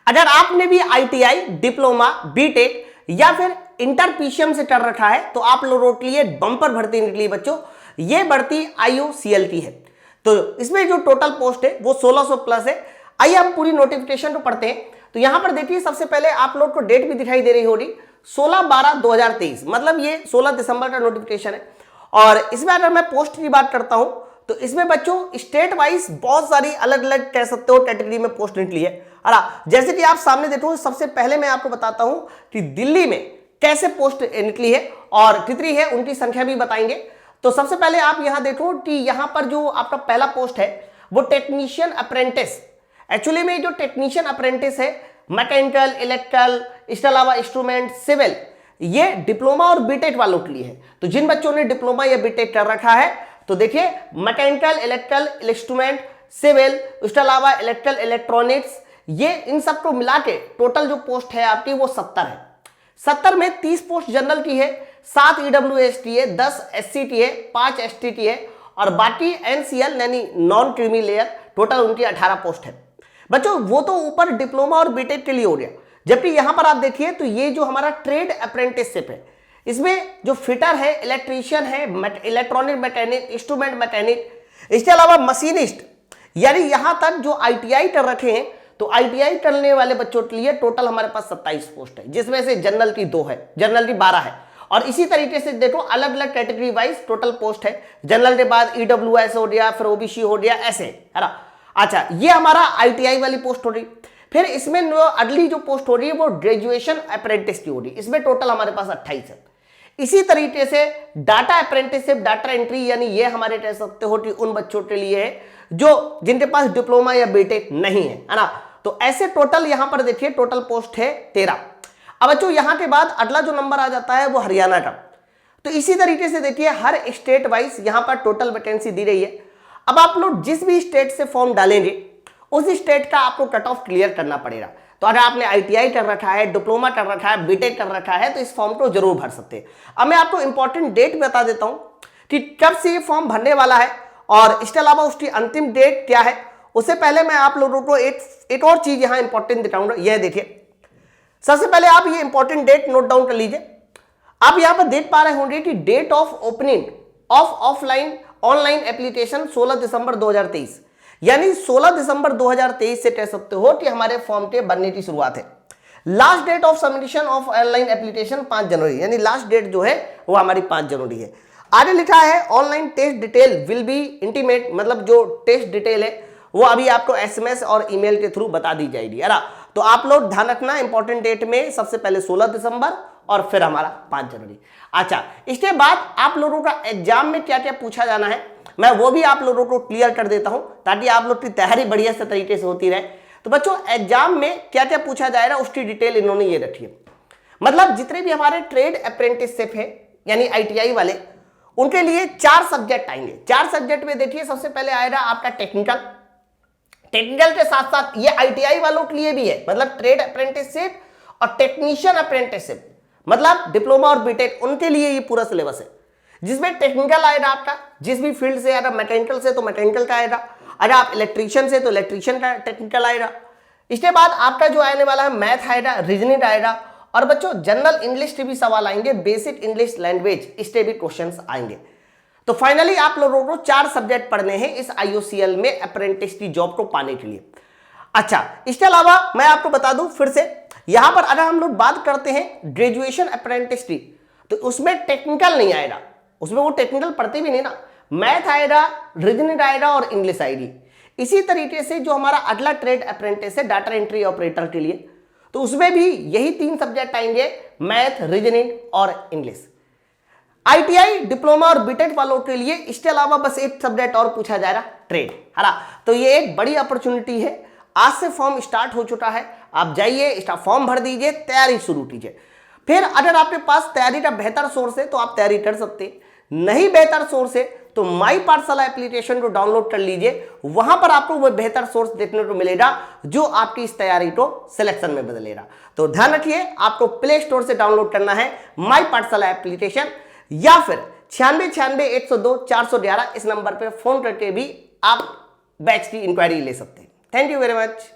अगर आपने भी आईटीआई, डिप्लोमा, बीटेक या फिर इंटर पीसीएम से कर रखा है तो आप लोगों के लिए बम्पर भर्ती निकली बच्चों। ये भर्ती आईयूसीएल है। तो इसमें जो टोटल पोस्ट है वो 1600 प्लस है। आइए हम पूरी नोटिफिकेशन को पढ़ते हैं। तो यहां पर देखिए सबसे पहले आप लोग को डेट भी दिखाई दे रही होगी 16/12/2023, मतलब ये 16 दिसंबर का नोटिफिकेशन है। और इसमें अगर मैं पोस्ट की बात करता हूं तो इसमें बच्चों स्टेट वाइज बहुत सारी अलग अलग कह सकते हो कैटेगरी में पोस्ट निकली है। जैसे कि आप सामने देखो, सबसे पहले मैं आपको बताता हूं कि दिल्ली में कैसे पोस्ट निकली है और कितनी है, उनकी संख्या भी बताएंगे। तो सबसे पहले आप यहां देखो कि यहां पर जो आपका पहला पोस्ट है वो टेक्नीशियन अप्रेंटिस। एक्चुअली में जो टेक्नीशियन अप्रेंटिस है मैकेनिकल, इलेक्ट्रिकल, इसके अलावा इंस्ट्रूमेंट, सिविल, ये डिप्लोमा और बीटेक वालों के लिए है। तो जिन बच्चों ने डिप्लोमा या बीटेक कर रखा है तो देखिए मैकेनिकल, इलेक्ट्रिकल, इंस्ट्रूमेंट, सिविल, इसके अलावा इलेक्ट्रिकल, इलेक्ट्रॉनिक्स, ये इन सबको मिला के टोटल जो पोस्ट है आपकी वो 70 है। 70 में 30 पोस्ट जनरल की है, 7 ईडब्ल्यूएसटी है, 10 एससीटी है, 5 एसटीटी है और बाकी एनसीएल यानी नॉन क्रीमी लेयर, टोटल उनकी 18 पोस्ट है। बच्चों वो तो ऊपर डिप्लोमा और बीटेक के लिए हो गया, जबकि यहां पर आप देखिए तो ये जो हमारा ट्रेड अप्रेंटिसशिप है इसमें जो फिटर है, इलेक्ट्रीशियन है, इलेक्ट्रॉनिक मैकेनिक, इंस्ट्रूमेंट मैकेनिक, इसके अलावा मशीनिस्ट, यानी यहां तक जो आईटीआई कर रखे हैं तो आईटीआई करने वाले बच्चों के लिए टोटल हमारे पास 27 पोस्ट है, जिसमें से जनरल की 2 है, जनरल की 12 है। और इसी तरीके से देखो अलग अलग कैटेगरी वाइज टोटल पोस्ट है। जनरल के बाद ईडब्ल्यूएस हो गया, फिर ओबीसी हो गया, ऐसे है ना। अच्छा, ये हमारा आईटीआई वाली पोस्ट हो रही। फिर इसमें जो अगली जो पोस्ट हो रही है वो ग्रेजुएशन अप्रेंटिस की हो रही है, इसमें टोटल हमारे पास 28 है। इसी तरीके से डाटा अप्रेंटिसशिप, डाटा एंट्री, यानी ये हमारे कह सकते हो कि उन बच्चों के लिए है जो जिनके पास डिप्लोमा या बीटेक नहीं है ना। तो ऐसे टोटल यहां पर देखिए टोटल पोस्ट है 13। अब बच्चों यहां के बाद अगला जो नंबर आ जाता है वो हरियाणा का। तो इसी तरीके से देखिए हर स्टेट वाइज यहां पर टोटल वैकेंसी दी रही है। अब आप लोग जिस भी स्टेट से फॉर्म डालेंगे उस स्टेट का आपको कट ऑफ क्लियर करना पड़ेगा। तो अगर आपने आईटीआई कर रखा है, डिप्लोमा कर रखा है, बीटेक कर रखा है तो इस फॉर्म को जरूर भर सकते हैं। अब मैं आपको इंपॉर्टेंट डेट बता देता हूं कि कब से ये फॉर्म भरने वाला है और इसके अलावा उसकी अंतिम डेट क्या है। उससे पहले मैं आप लोगों को एक और चीज यहां इंपॉर्टेंट दिखाऊंगा। यह देखिए, सबसे पहले आप ये इंपॉर्टेंट डेट नोट डाउन कर लीजिए। आप यहां पर देख पा रहे होंगे कि date of opening of offline online application 16 दिसंबर 2023, यानी 16 दिसंबर 2023 से कह सकते हो कि हमारे फॉर्म के बनने की शुरुआत है। Last date of submission of online application 5 जनवरी, यानी लास्ट डेट जो है वो हमारी 5 जनवरी है। आगे लिखा है online test detail will be intimate, मतलब जो टेस्ट डिटेल है वो अभी आपको एसएमएस और ईमेल के थ्रू बता दी जाएगी, है ना। तो आप लोग ध्यान रखना इंपॉर्टेंट डेट में सबसे पहले 16 दिसंबर और फिर हमारा 5 जनवरी। अच्छा, इसके बाद आप लोगों का एग्जाम में क्या क्या पूछा जाना है मैं वो भी आप लोगों को क्लियर कर देता हूं ताकि आप लोग की तैयारी बढ़िया से तरीके से होती रहे। तो बच्चों एग्जाम में क्या क्या पूछा जाएगा उसकी डिटेल इन्होंने ये रखी है। मतलब जितने भी हमारे ट्रेड अप्रेंटिसशिप है यानी आईटीआई वाले, उनके लिए 4 सब्जेक्ट आएंगे। 4 सब्जेक्ट में देखिए सबसे पहले आएगा आपका टेक्निकल। टेक्निकल के साथ साथ ये आईटीआई वालों के लिए भी है, मतलब ट्रेड अप्रेंटिसशिप और टेक्नीशियन अप्रेंटिसशिप, मतलब डिप्लोमा और बीटेक, उनके लिए ये पूरा सिलेबस है। जिसमें टेक्निकल आएगा आपका, जिस भी फील्ड से आएगा, मैकेनिकल से तो मैकेनिकल का आएगा, अगर आप इलेक्ट्रीशियन से तो इलेक्ट्रीशियन का टेक्निकल आएगा। इसके बाद आपका जो आने वाला है मैथ आएगा, रीजनिंग आएगा और बच्चों जनरल इंग्लिश के भी सवाल आएंगे, बेसिक इंग्लिश लैंग्वेज इसके भी क्वेश्चंस आएंगे। तो फाइनली आप लोगों को 4 सब्जेक्ट पढ़ने हैं इस आईयूसीएल में अप्रेंटिस की जॉब को पाने के लिए। अच्छा, इसके अलावा मैं आपको बता दूं फिर से, यहां पर अगर हम लोग बात करते हैं ग्रेजुएशन अप्रेंटिस की तो उसमें टेक्निकल नहीं आएगा, उसमें वो टेक्निकल पढ़ते भी नहीं ना। मैथ आएगा, रीजनिंग आएगा और इंग्लिश आएगी। इसी तरीके से जो हमारा अगला ट्रेड अप्रेंटिस है डाटा एंट्री ऑपरेटर के लिए, तो उसमें भी यही 3 सब्जेक्ट आएंगे, मैथ, रीजनिंग और इंग्लिश। आईटीआई, डिप्लोमा और बीटेक वालों के लिए इसके अलावा बस एक सब्जेक्ट और पूछा जाएगा, ट्रेड, है ना। तो ये एक बड़ी अपॉर्चुनिटी है। आज से फॉर्म स्टार्ट हो चुका है, आप जाइए इसका फॉर्म भर दीजिए, तैयारी शुरू कीजिए। फिर अगर आपके पास तैयारी का बेहतर सोर्स है तो आप तैयारी कर सकते हैं, नहीं बेहतर सोर्स है तो माई पाठशाला एप्लीकेशन को डाउनलोड कर लीजिए। वहां पर आपको वो बेहतर सोर्स देखने को मिलेगा जो आपकी इस तैयारी को सिलेक्शन में बदलेगा। तो ध्यान रखिए, आपको प्ले स्टोर से डाउनलोड करना है माई पाठशाला एप्लीकेशन या फिर 9696 102 411 इस नंबर पर फोन करके भी आप बैच की इंक्वायरी ले सकते हैं। Thank you very much.